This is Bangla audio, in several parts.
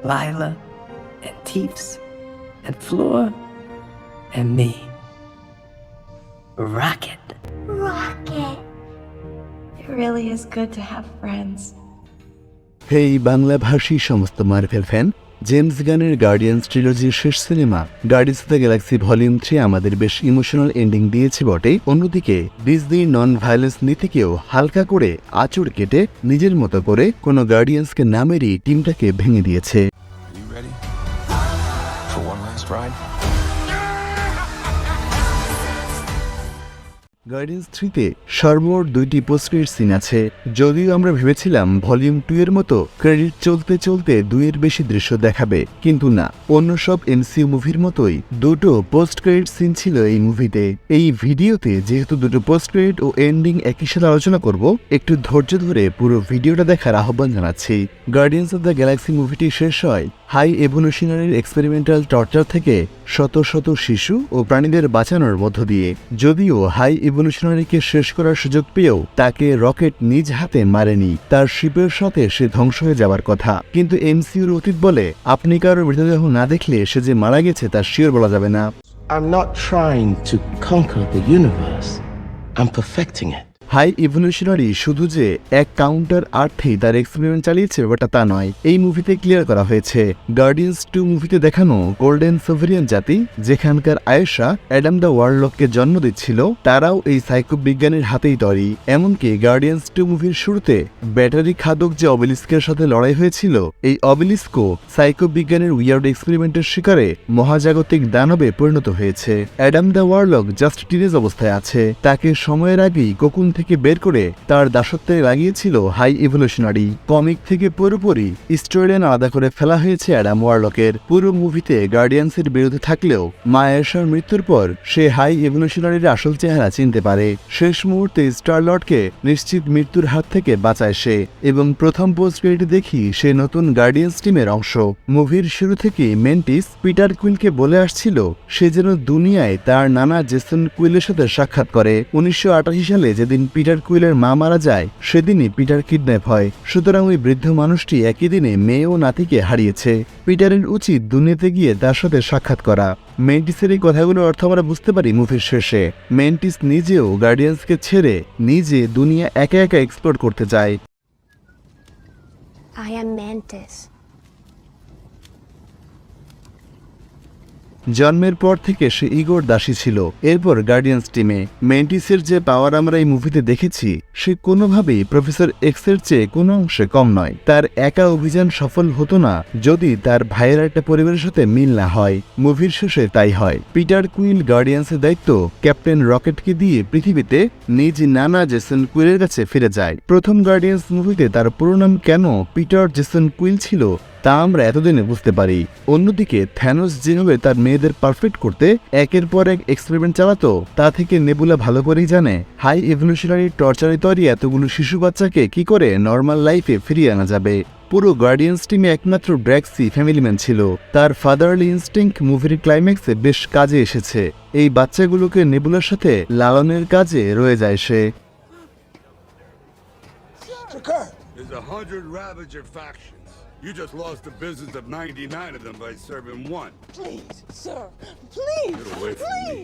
Lila and Teefs and Fleur and me. Rocket. Rocket. It really is good to have friends. হেই বাংলা ভাষী সমস্ত মার্ভেল ফ্যান, জেমস গানের গার্ডিয়ান্স ট্রিলজির শেষ cinema guardians of the Galaxy volume 3 আমাদের বেশ ইমোশনাল এন্ডিং দিয়েছে বটে। অন্যদিকে ডিজনি নন ভায়োলেন্স নীতিকেও হালকা করে আঁচড় কেটে নিজের মতো করে কোনো গার্ডিয়ান্সকে না মেরেই টিমটাকে ভেঙে দিয়েছে। গার্ডিয়ান্স 3-তে সর্বমোট 2টি পোস্ট ক্রেডিট সিন আছে। যদিও আমরা ভেবেছিলাম ভলিউম 2 এর মতো ক্রেডিট চলতে চলতে 2 এর বেশি দৃশ্য দেখাবে, কিন্তু না, অন্য সব এমসিইউ মুভির মতোই 2টো পোস্ট ক্রেডিট সিন ছিল এই মুভিতে। এই ভিডিওতে যেহেতু 2টো পোস্ট ক্রেডিট ও এন্ডিং একই সাথে আলোচনা করব, একটু ধৈর্য ধরে পুরো ভিডিওটা দেখার আহ্বান জানাচ্ছি। গার্ডিয়ান্স অফ দ্য গ্যালাক্সি মুভিটি শেষ হয় হাই এভলিউশনারির এক্সপেরিমেন্টাল টর্চার থেকে শত শত শিশু ও প্রাণীদের বাঁচানোর মধ্য দিয়ে। যদিও হাই এভলিউশনারিকে শেষ করার সুযোগ পেয়েও তাকে রকেট নিজ হাতে মারেনি, তার শিপের সাথে সে ধ্বংস হয়ে যাবার কথা। কিন্তু এমসিইউর অতীত বলে আপনি কারো মৃতদেহ না দেখলে সে যে মারা গেছে তা শিওর বলা যাবে না। I'm not trying to conquer the universe. I'm perfecting it. High evolutionary শুধু যে এক কাউন্টার আর্থেই তার এক্সপেরিমেন্ট চালিয়েছে ব্যাপারটা তা নয়। এই মুভিতে ক্লিয়ার করা হয়েছে গার্ডিয়ান্স 2 মুভিতে দেখানো গোল্ডেন সোভেরিয়ান জাতি, যেখানকার আয়েশা অ্যাডাম দ্য ওয়ার্লডকে জন্ম দিচ্ছিল, তারাও এই সাইকো বিজ্ঞানীর হাতেই তৈরি। এমনকি গার্ডিয়ান্স 2 মুভির শুরুতে ব্যাটারি খাদক যে অবেলিস্কের সাথে লড়াই হয়েছিল, এই অবেলিস্কও সাইকো বিজ্ঞানের উইয়ার্ড এক্সপেরিমেন্টের শিকারে মহাজাগতিক দানবে পরিণত হয়েছে। অ্যাডাম দ্য ওয়ার্লক জাস্ট টিনেজ অবস্থায় আছে, তাকে সময়ের আগেই কোকুন থেকে বের করে তার দাসত্বে লাগিয়েছিল হাই ইভলিউশনারি। কমিক থেকে পুরোপুরি স্টোরিলাইন আলাদা করে ফেলা হয়েছে অ্যাডাম ওয়ারলকের। পুরো মুভিতে গার্ডিয়ান্সের বিরুদ্ধে থাকলেও মা এশার মৃত্যুর পর সে হাই ইভলিউশনারির আসল চেহারা চিনতে পারে। শেষ মুহূর্তে স্টার লর্ডকে নিশ্চিত মৃত্যুর হাত থেকে বাঁচায় সে, এবং প্রথম পোস্ট ক্রেডিটে দেখি সে নতুন গার্ডিয়ান্স টিমের অংশ। মুভির শুরু থেকেই মেন্টিস পিটার কুইলকে বলে আসছিল সে যেন দুনিয়ায় তার নানা জেসন কুইলের সাথে সাক্ষাৎ করে। 1988 সালে যেদিন পিটার কুইলের মা মারা যায়, সেদিনই পিটার কিডন্যাপ হয়। সুতরাং ওই বৃদ্ধ মানুষটি একই দিনে মেয়ে ও নাতিকে হারিয়েছে। পিটারের উচিত দুনিয়াতে গিয়ে তার সাথে সাক্ষাৎ করা। মেন্টিসের এই কথাগুলোর অর্থ আমরা বুঝতে পারি মুভির শেষে। মেন্টিস নিজেও গার্ডিয়ান্সকে ছেড়ে নিজে দুনিয়া একা একা এক্সপ্লোর করতে চায়। I am Mantis. জন্মের পর থেকে সে ইগোর দাসী ছিল। এরপর গার্ডিয়ান্স টিমে মেন্টিসের যে পাওয়ার আমরা এই মুভিতে দেখেছি, সে কোনোভাবেই প্রফেসর এক্সের চেয়ে কোনো অংশে কম নয়। তার একা অভিযান সফল হতো না যদি তার ভাইয়ের একটা পরিবারের সাথে মিল না হয়। মুভির শেষে তাই হয়। পিটার কুইল গার্ডিয়ান্সের দায়িত্ব ক্যাপ্টেন রকেটকে দিয়ে পৃথিবীতে নিজ নানা জেসন কুইলের কাছে ফিরে যায়। প্রথম গার্ডিয়ান্স মুভিতে তার পুরো নাম কেন পিটার জেসন কুইল ছিল তা আমরা এতদিনে বুঝতে পারি। অন্যদিকে থ্যানোস যেভাবে তার মেয়েদের পারফেক্ট করতে একের পর এক এক্সপেরিমেন্ট চালাতো, তা থেকে নেবুলা ভালো করেই জানে হাই ইভলিউশনারি টর্চারে তৈরি এতগুলো শিশু বাচ্চাকে কি করে নর্মাল লাইফে ফিরিয়ে আনা যাবে। পুরো গার্ডিয়ান্স টিমে একমাত্র ড্র্যাক্সি ফ্যামিলি ম্যান ছিল। তার ফাদারলি ইনস্টিংক্ট মুভির ক্লাইম্যাক্সে বেশ কাজে এসেছে। এই বাচ্চাগুলোকে নেবুলার সাথে লালনের কাজে রয়ে যায় সে। There's 100 Ravager factions. You just lost the business of 99 of them by serving one. Please, sir. Please. Get away from me.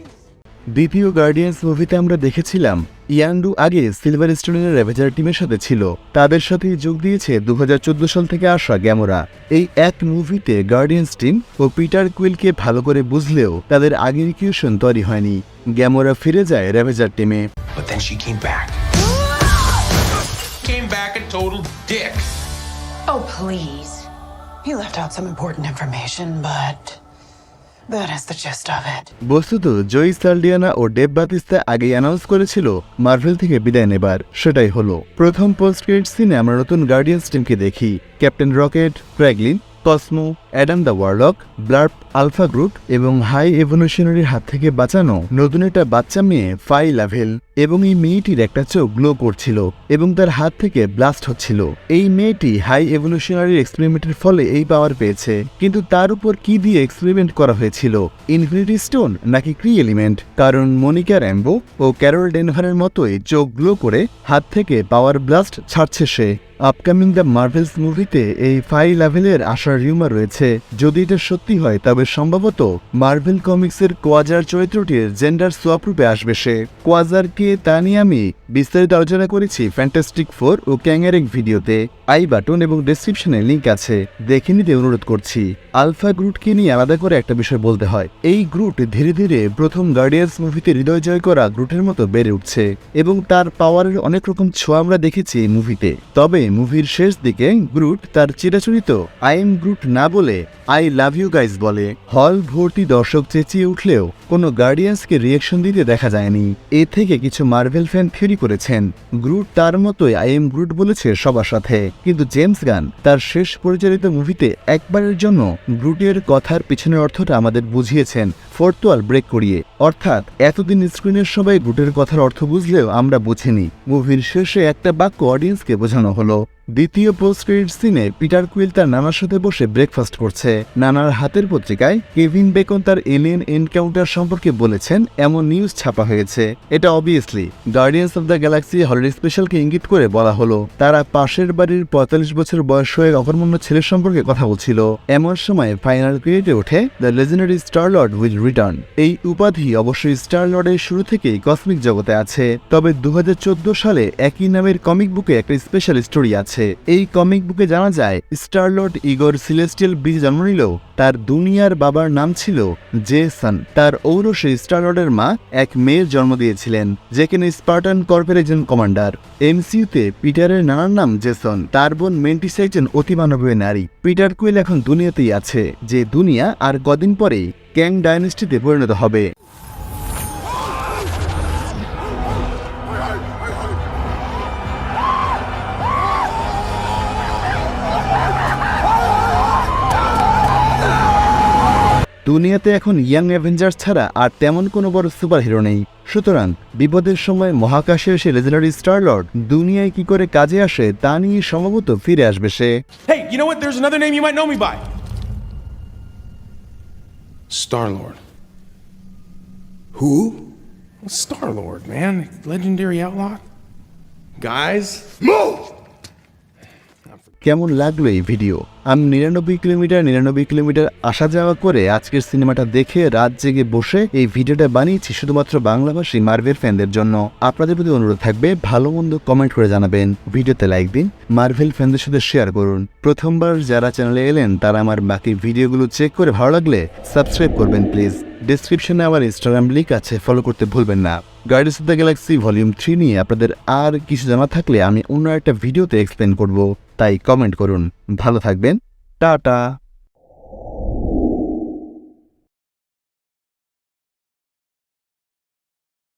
দ্বিতীয় গার্ডিয়ান্স মুভিতে আমরা দেখেছিলাম ইয়ান্ডু আগে সিলভার স্টোনের রেভেজার টিমের সাথে ছিল। তাদের সাথেই যোগ দিয়েছে 2014 সাল থেকে আসা গ্যামোরা। এই এক মুভিতে গার্ডিয়ান্স টিম ও পিটার কুইলকে ভালো করে বুঝলেও তাদের আগের ইকুয়েশন তৈরি হয়নি। গ্যামোরা ফিরে যায় রেভেজার টিমে। But then she came back. Came back a total dick. Oh, please. He left out some important information, but that is the gist of it. বস্তুত জয়ী সালডিয়ানা ও ডেভ বাতিস্তা আগে অ্যানাউন্স করেছিল মার্ভেল থেকে বিদায় নেবার। সেটাই হলো। প্রথম পোস্ট ক্রেডিট সিনে আমরা নতুন গার্ডিয়ান্স টিমকে দেখি। Captain Rocket, Kraglin, Cosmo, Adam the Warlock, Blurp Alpha Groot এবং হাই এভলিউশনারির হাত থেকে বাঁচানো নতুন একটা বাচ্চা মেয়ে ফাই লাভেল, এবং এই মেয়েটির একটা চোখ গ্লো করছিল এবং তার হাত থেকে ব্লাস্ট হচ্ছিল। এই মেয়েটি হাই এভলিউশনারি এক্সপেরিমেন্টের ফলে এই পাওয়ার পেয়েছে, কিন্তু তার উপর কি দিয়ে এক্সপেরিমেন্ট করা হয়েছিল? ইনফিনিটি স্টোন নাকি ক্রি এলিমেন্ট? কারণ মনিকা র্যাম্বো ও ক্যারল ডেনভারের মতোই চোখ গ্লো করে হাত থেকে পাওয়ার ব্লাস্ট ছাড়ছে সে। আপকামিং দ্য মার্ভেলস মুভিতে এই ফাই লাভেলের আসার রিউমার রয়েছে। যদি এটা সত্যি হয় তবে সম্ভবত মার্ভেল কমিক্সের কোয়াজার চরিত্রটির জেন্ডার সোয়াপ রূপে আসবে সে। কোয়াজার কে তা নিয়ে আমি বিস্তারিত আলোচনা করেছি ফ্যান্টাস্টিক 4 ও ক্যাংয়ের এক ভিডিওতে। আই বাটন এবং ডেসক্রিপশনে লিঙ্ক আছে, দেখে নিতে অনুরোধ করছি। আলফা গ্রুটকে নিয়ে আলাদা করে একটা বিষয় বলতে হয়। এই গ্রুট ধীরে ধীরে প্রথম গার্ডিয়ান্স মুভিতে হৃদয় জয় করা গ্রুটের মতো বেড়ে উঠছে এবং তার পাওয়ারের অনেক রকম ছোঁয়া আমরা দেখেছি এই মুভিতে। তবে মুভির শেষ দিকে গ্রুট তার চিরাচরিত আই এম গ্রুট না বলে আই লাভ ইউ গাইজ বলে। হল ভর্তি দর্শক চেঁচিয়ে উঠলেও কোনো গার্ডিয়ান্সকে রিয়েকশন দিতে দেখা যায়নি। এ থেকে কিছু মার্ভেল ফ্যান থিওরি করেছেন গ্রুট তার মতোই আই এম গ্রুট বলেছে সবার সাথে, কিন্তু জেমস গান তার শেষ পরিচালিত মুভিতে একবারের জন্য গ্রুটের কথার পিছনের অর্থটা আমাদের বুঝিয়েছেন ফোর্থ ওয়াল ব্রেক করিয়ে। অর্থাৎ এতদিন স্ক্রিনের সবাই গ্রুটের কথার অর্থ বুঝলেও আমরা বুঝিনি। মুভির শেষে একটা বাক্য অডিয়েন্সকে বোঝানো হলো। দ্বিতীয় পোস্ট ক্রেডিট সিনে পিটার কুইল তার নানার সাথে বসে ব্রেকফাস্ট করছে। নানার হাতের পত্রিকায় কেভিন বেকন তার এলিয়েন এনকাউন্টার সম্পর্কে বলেছেন এমন নিউজ ছাপা হয়েছে। এটা obviously guardians of the galaxy holiday স্পেশালকে ইঙ্গিত করে বলা হলো। তারা পাশের বাড়ির 45 বছর বয়স হয়ে অকর্মণ্য ছেলের সম্পর্কে কথা বলছিল। এমন সময় ফাইনাল ক্রেডিটে ওঠে the legendary star Lord will return. এই উপাধি অবশ্যই স্টার লর্ডের শুরু থেকেই কসমিক জগতে আছে। তবে 2014 সালে একই নামের কমিক বুকে একটা স্পেশাল স্টোরি আছে। এই কমিক বুকে জানা যায় স্টার লর্ড ইগর সিলেস্টিয়াল ব্রিজে জন্ম নিলেও তার দুনিয়ার বাবার নাম ছিল জেসন। তার ঔরসে স্টার লর্ডের মা এক মেয়ের জন্ম দিয়েছিলেন, যে কিনা স্পার্টান কর্পের একজন কমান্ডার। এমসিইউতে পিটারের নানার নাম জেসন, তার বোন মেন্টিস একজন অতিমানবীয় নারী। পিটার কুইল এখন দুনিয়াতেই আছে, যে দুনিয়া আর কদিন পরেই ক্যাং ডাইনেস্টিতে পরিণত হবে। দুনিয়াতে এখন ইয়াং অ্যাভেঞ্জার্স ছাড়া আর তেমন কোনো বড় সুপার হিরো নেই। সুতরাং বিপদের সময় মহাকাশে এসে লেজেন্ডারি স্টার লর্ড দুনিয়ায় কি করে কাজে আসে তা নিয়ে সম্ভবত ফিরে আসবে সে। Hey, you know what? There's another name you might know me by. Star-Lord. Who? Star-Lord, man. Legendary outlaw. Guys. Move! কেমন লাগলো এই ভিডিও? আমি 99 কিলোমিটার আসা যাওয়া করে আজকের সিনেমাটা দেখে রাত জেগে বসে এই ভিডিওটা বানিয়েছি শুধুমাত্র বাংলাভাষী মার্ভেল ফ্যানদের জন্য। আপনাদের প্রতি অনুরোধ থাকবে ভালো মন্দ কমেন্ট করে জানাবেন, ভিডিওতে লাইক দিন, মার্ভেল ফ্যানদের সাথে শেয়ার করুন। প্রথমবার যারা চ্যানেলে এলেন তারা আমার বাকি ভিডিওগুলো চেক করে ভালো লাগলে সাবস্ক্রাইব করবেন প্লিজ। ডেসক্রিপশনে আমার ইনস্টাগ্রাম লিঙ্ক আছে, ফলো করতে ভুলবেন না। Guardians of the Galaxy volume 3 নিয়ে আপনাদের আর কিছু জানা থাকলে আমি অন্য একটা ভিডিওতে এক্সপ্লেন করব, তাই কমেন্ট করুন। ভালো থাকবেন, টাটা।